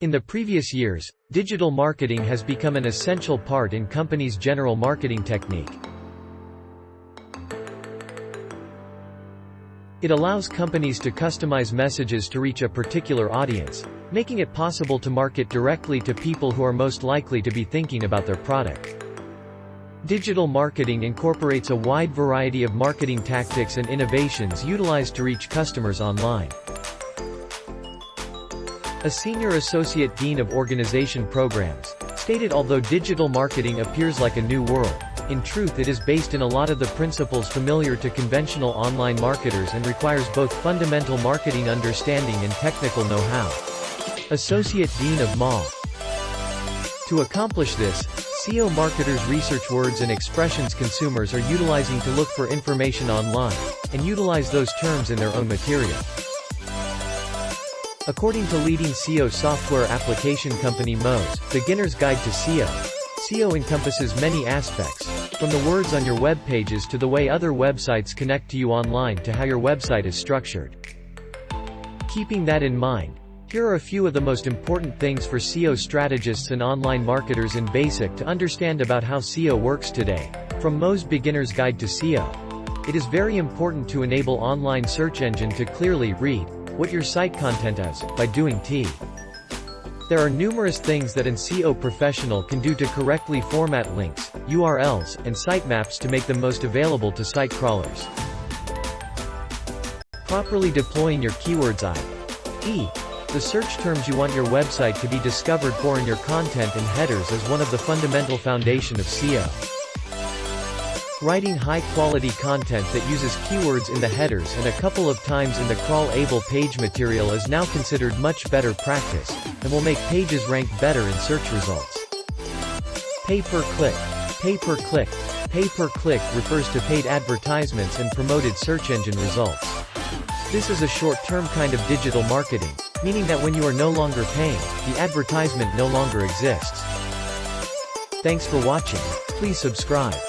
In the previous years, digital marketing has become an essential part in companies' general marketing technique. It allows companies to customize messages to reach a particular audience, making it possible to market directly to people who are most likely to be thinking about their product. Digital marketing incorporates a wide variety of marketing tactics and innovations utilized to reach customers online. A senior associate dean of organization programs stated, although digital marketing appears like a new world, in truth it is based in a lot of the principles familiar to conventional online marketers and requires both fundamental marketing understanding and technical know-how. Associate Dean of MA. To accomplish this, SEO marketers research words and expressions consumers are utilizing to look for information online, and utilize those terms in their own material. According to leading SEO software application company Moz, Beginner's Guide to SEO, SEO encompasses many aspects, from the words on your web pages to the way other websites connect to you online to how your website is structured. Keeping that in mind, here are a few of the most important things for SEO strategists and online marketers in basic to understand about how SEO works today. From Moz Beginner's Guide to SEO. It is very important to enable online search engine to clearly read what your site content is, by doing T. There are numerous things that an SEO professional can do to correctly format links, URLs, and sitemaps to make them most available to site crawlers. Properly deploying your keywords i.e. the search terms you want your website to be discovered for in your content and headers is one of the fundamental foundation of SEO. Writing high-quality content that uses keywords in the headers and a couple of times in the crawlable page material is now considered much better practice, and will make pages rank better in search results. Pay-per-click. Pay-per-click. Pay-per-click refers to paid advertisements and promoted search engine results. This is a short-term kind of digital marketing, meaning that when you are no longer paying, the advertisement no longer exists. Thanks for watching. Please subscribe.